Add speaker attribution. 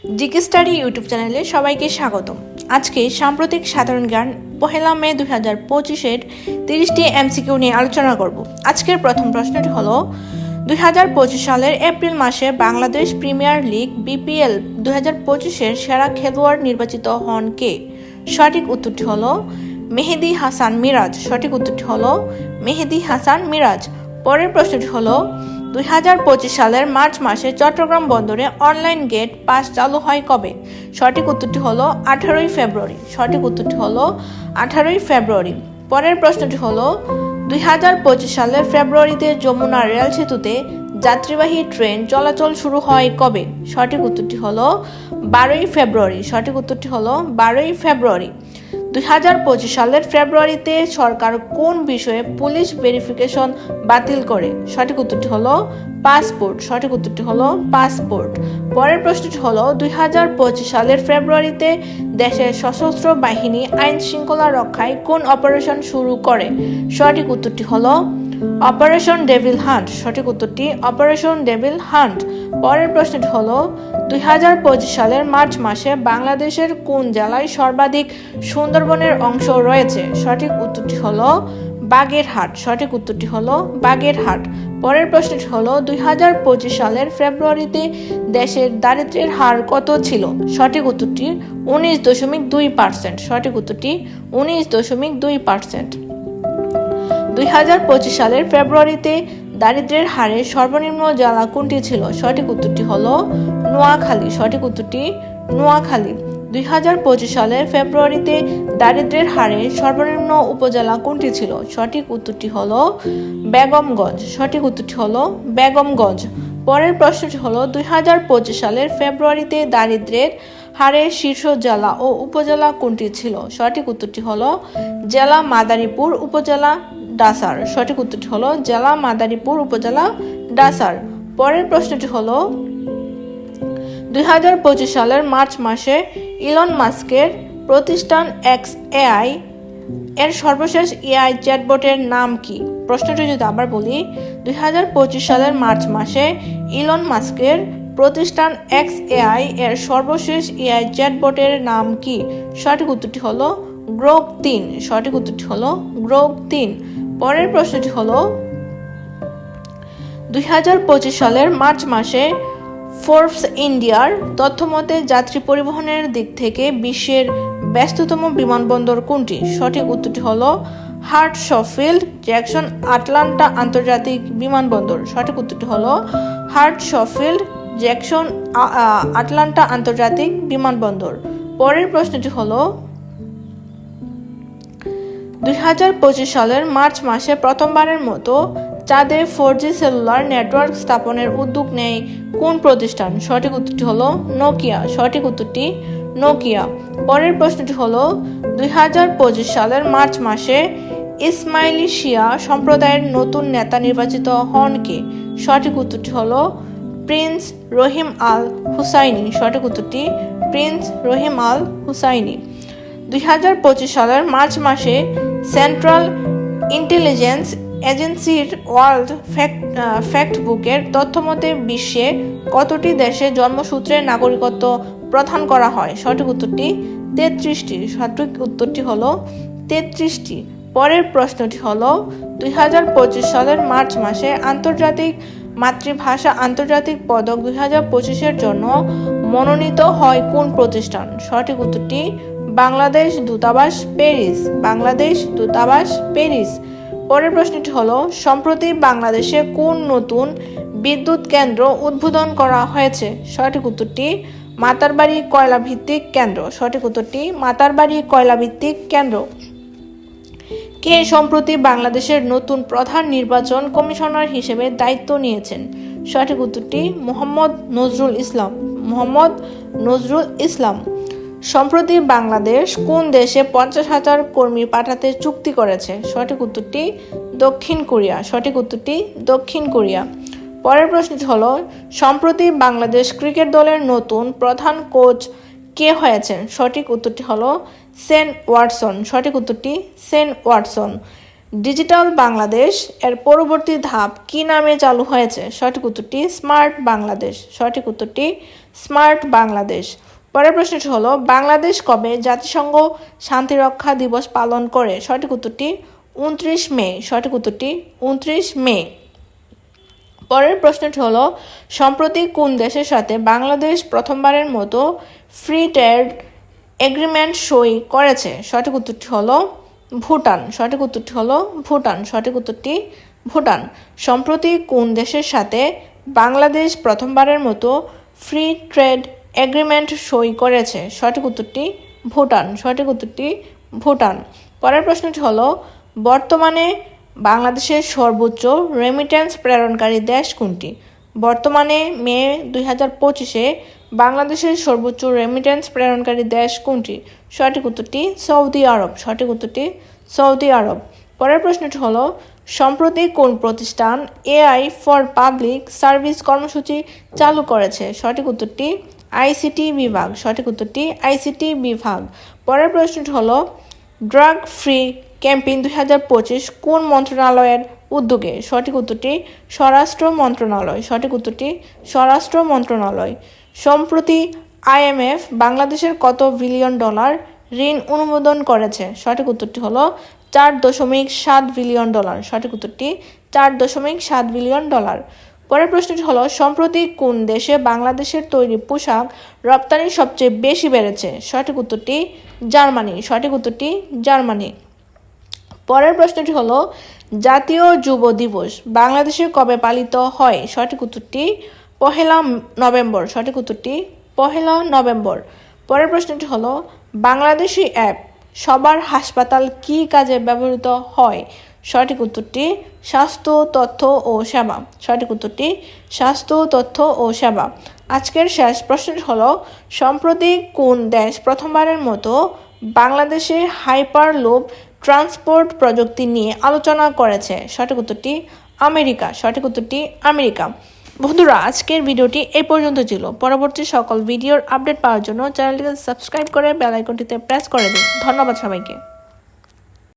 Speaker 1: GK study YouTube চ্যানেলে সবাইকে স্বাগতম। আজকে সাম্প্রতিক সাধারণ জ্ঞান 1 মে 2025-এর 30টি এমসিকিউ নিয়ে আলোচনা করব। আজকের প্রথম প্রশ্নটি হলো 2025 সালের এপ্রিল মাসে বাংলাদেশ প্রিমিয়ার লিগ বিপিএল 2025-এর সেরা খেলোয়াড় নির্বাচিত হন কে? সঠিক উত্তরটি হলো মেহেদী হাসান মিরাজ। সঠিক উত্তরটি হলো মেহেদী হাসান মিরাজ। পরের প্রশ্নটি হলো 2025 সালের মার্চ মাসে চট্টগ্রাম বন্দরে অনলাইন গেট পাস চালু হয় কবে? সঠিক উত্তরটি হলো 18 ফেব্রুয়ারি। সঠিক উত্তরটি হলো 18 ফেব্রুয়ারি। পরের প্রশ্নটি হলো 2025 সালের ফেব্রুয়ারিতে যমুনা রেল সেতুতে যাত্রীবাহী ট্রেন চলাচল শুরু হয় কবে? সঠিক উত্তরটি হলো 12 ফেব্রুয়ারি। সঠিক উত্তরটি হলো 12 ফেব্রুয়ারি। 2025 সালের ফেব্রুয়ারিতে সরকার কোন বিষয়ে পুলিশ ভেরিফিকেশন বাতিল করে? সঠিক উত্তরটি হলো পাসপোর্ট। সঠিক উত্তরটি হলো পাসপোর্ট। পরের প্রশ্নটি হলো 2025 সালের ফেব্রুয়ারিতে দেশের সশস্ত্র বাহিনী আইন শৃঙ্খলা রক্ষায় কোন অপারেশন শুরু করে? সঠিক উত্তরটি হলো অপারেশন ডেভিল হান্ট। সঠিক উত্তরটি অপারেশন ডেভিল হান্ট। পরের প্রশ্নটি হলো 2025 সালের মার্চ মাসে বাংলাদেশের কোন জেলায় সর্বাধিক সুন্দরবনের অংশ রয়েছে? সঠিক উত্তরটি হলো বাগেরহাট। সঠিক উত্তরটি হলো বাগেরহাট। পরের প্রশ্নটি হলো 2025 সালের ফেব্রুয়ারিতে দেশের দারিদ্র্যের হার কত ছিল? সঠিক উত্তরটি 19.2%। সঠিক উত্তরটি 19.2%। 2025 সালের ফেব্রুয়ারিতে দারিদ্র্যের হারে সর্বনিম্ন জেলা কোনটি ছিল? সঠিক উত্তরটি হলো নোয়াখালী। সঠিক উত্তরটি নোয়াখালী। 2025 সালের ফেব্রুয়ারিতে দারিদ্র্যের হারে সর্বনিম্ন উপজেলা কোনটি ছিল? সঠিক উত্তরটি হলো বেগমগঞ্জ। সঠিক উত্তরটি হলো বেগমগঞ্জ। পরের প্রশ্নটি হলো 2025 সালের ফেব্রুয়ারিতে দারিদ্র্যের হারে শীর্ষ জেলা ও উপজেলা কোনটি ছিল? সঠিক উত্তরটি হলো জেলা মাদারীপুর, উপজেলা ডাসার। সঠিক উত্তরটি হলো জেলা মাদারীপুর, উপজেলা ডাসার। পরের প্রশ্নটি হলো 2025 সালের মার্চ মাসে ইলন মাস্কের প্রতিষ্ঠান XAI এর সর্বশেষ এআই চ্যাটবটের নাম কি? প্রশ্নটি যদি আবার বলি, 2025 সালের মার্চ মাসে ইলন মাস্কের প্রতিষ্ঠান XAI এর সর্বশেষ এআই চ্যাটবটের নাম কি? সঠিক উত্তরটি হলো গ্রোক 3। সঠিক উত্তরটি হলো গ্রোক 3। পরের প্রশ্নটি হলো 2025 সালের মার্চ মাসে ফোর্বস ইন্ডিয়ার তথ্যমতে যাত্রী পরিবহনের দিক থেকে বিশ্বের ব্যস্ততম বিমানবন্দর কোনটি? সঠিক উত্তরটি হলো হার্টশফিল্ড জ্যাকসন আটলান্টা আন্তর্জাতিক বিমানবন্দর। সঠিক উত্তরটি হলো হার্টশফিল্ড জ্যাকসন আটলান্টা আন্তর্জাতিক বিমানবন্দর। পরের প্রশ্নটি হলো 2025 সালের মার্চ মাসে প্রথমবারের মতো চাঁদে 4G সেলুলার নেটওয়ার্ক স্থাপনের উদ্যোগ নেয় কোন প্রতিষ্ঠান? সঠিক উত্তরটি হলো নোকিয়া। সঠিক উত্তরটি নোকিয়া। পরের প্রশ্নটি হলো 2025 সালের মার্চ মাসে ইসমাইলি শিয়া সম্প্রদায়ের নতুন নেতা নির্বাচিত হন কে? সঠিক উত্তরটি হলো প্রিন্স রহিম আল হুসাইনি। সঠিক উত্তরটি প্রিন্স রহিম আল হুসাইনি। 2025 সালের মার্চ মাসে সেন্ট্রাল ইন্টেলিজেন্স এজেন্সির ওয়ার্ল্ড ফ্যাক্টবুকের তথ্যমতে বিশ্বে কতটি দেশে জন্মসূত্রে নাগরিকত্ব প্রদান করা হয়? সঠিক উত্তরটি 33টি। সঠিক উত্তরটি হলো 33টি। পরের প্রশ্নটি হলো 2025 সালের মার্চ মাসে আন্তর্জাতিক মাতৃভাষা আন্তর্জাতিক পদক 2025-এর জন্য মনোনীত হয় কোন প্রতিষ্ঠান? সঠিক উত্তরটি বাংলাদেশ দূতাবাস, প্যারিস। বাংলাদেশ দূতাবাস, প্যারিস। পরের প্রশ্নটি হলো সম্প্রতি বাংলাদেশে কোন নতুন বিদ্যুৎ কেন্দ্র উদ্বোধন করা হয়েছে? সঠিক উত্তরটি মাতারবাড়ি কয়লা ভিত্তিক কেন্দ্র। সঠিক উত্তরটি মাতারবাড়ি কয়লা ভিত্তিক কেন্দ্র। কে সম্প্রতি বাংলাদেশের নতুন প্রধান নির্বাচন কমিশনার হিসেবে দায়িত্ব নিয়েছেন? সঠিক উত্তরটি মোহাম্মদ নজরুল ইসলাম। মোহাম্মদ নজরুল ইসলাম। সম্প্রতি বাংলাদেশ কোন দেশে 50,000 কর্মী পাঠাতে চুক্তি করেছে? সঠিক উত্তরটি দক্ষিণ কোরিয়া। সঠিক উত্তরটি দক্ষিণ কোরিয়া। পরের প্রশ্নটি হলো সম্প্রতি বাংলাদেশ ক্রিকেট দলের নতুন প্রধান কোচ কে হয়েছেন? সঠিক উত্তরটি হলো সেন ওয়াটসন। সঠিক উত্তরটি সেন ওয়াটসন। ডিজিটাল বাংলাদেশ এর পরবর্তী ধাপ কি নামে চালু হয়েছে? সঠিক উত্তরটি স্মার্ট বাংলাদেশ। সঠিক উত্তরটি স্মার্ট বাংলাদেশ। পরের প্রশ্নটি হলো বাংলাদেশ কবে জাতিসংঘ শান্তিরক্ষা দিবস পালন করে? সঠিক উত্তরটি 29 মে। সঠিক উত্তরটি 29 মে। পরের প্রশ্নটি হলো সম্প্রতি কোন দেশের সাথে বাংলাদেশ প্রথমবারের মতো ফ্রি ট্রেড এগ্রিমেন্ট সই করেছে? সঠিক উত্তরটি হলো ভুটান। সঠিক উত্তরটি হলো ভুটান। সঠিক উত্তরটি ভুটান। সম্প্রতি কোন দেশের সাথে বাংলাদেশ প্রথমবারের মতো ফ্রি ট্রেড এগ্রিমেন্ট সই করেছে? সঠিক উত্তরটি ভুটান। সঠিক উত্তরটি ভুটান। পরের প্রশ্নটি হলো বর্তমানে বাংলাদেশের সর্বোচ্চ রেমিটেন্স প্রেরণকারী দেশ কোনটি? বর্তমানে মে 2025-এ বাংলাদেশের সর্বোচ্চ রেমিটেন্স প্রেরণকারী দেশ কোনটি? সঠিক উত্তরটি সৌদি আরব। সঠিক উত্তরটি সৌদি আরব। পরের প্রশ্নটি হলো সম্প্রতি কোন প্রতিষ্ঠান এআই ফর পাবলিক সার্ভিস কর্মসূচি চালু করেছে? সঠিক উত্তরটি আইসিটি বিভাগ। সঠিক উত্তরটি আইসিটি বিভাগ। পরের প্রশ্নটি হলো ড্রাগ ফ্রি ক্যাম্পেইন 2025 কোন মন্ত্রণালয়ের উদ্যোগে? সঠিক উত্তরটি স্বরাষ্ট্র মন্ত্রণালয়। সঠিক উত্তরটি স্বরাষ্ট্র মন্ত্রণালয়। সম্প্রতি আইএমএফ বাংলাদেশের কত বিলিয়ন ডলার ঋণ অনুমোদন করেছে? সঠিক উত্তরটি হলো 4.7 বিলিয়ন ডলার। সঠিক উত্তরটি 4.7 বিলিয়ন ডলার। পরের প্রশ্নটি হলো সম্প্রতি কোন দেশে বাংলাদেশের তৈরি পোশাক রপ্তানি সবচেয়ে বেশি বেড়েছে? সঠিক উত্তরটি জার্মানি। সঠিক উত্তরটি জার্মানি। পরের প্রশ্নটি হলো জাতীয় যুব দিবস বাংলাদেশে কবে পালিত হয়? সঠিক উত্তরটি 1 নভেম্বর। সঠিক উত্তরটি 1 নভেম্বর। পরের প্রশ্নটি হলো বাংলাদেশি অ্যাপ সবার হাসপাতাল কী কাজে ব্যবহৃত হয়? সঠিক উত্তরটি স্বাস্থ্য তথ্য ও সেবা। সঠিক উত্তরটি স্বাস্থ্য তথ্য ও সেবা। আজকের শেষ প্রশ্নটি হলো সম্প্রতি কোন দেশ প্রথমবারের মতো বাংলাদেশে হাইপারলুপ ট্রান্সপোর্ট প্রযুক্তি নিয়ে আলোচনা করেছে? সঠিক উত্তরটি আমেরিকা। সঠিক উত্তরটি আমেরিকা। বন্ধুরা আজকের ভিডিওটি এই পর্যন্ত ছিল। পরবর্তী সকল ভিডিওর আপডেট পাওয়ার জন্য চ্যানেলটিকে সাবস্ক্রাইব করে বেল আইকনটিতে প্রেস করে দিন। ধন্যবাদ সবাইকে।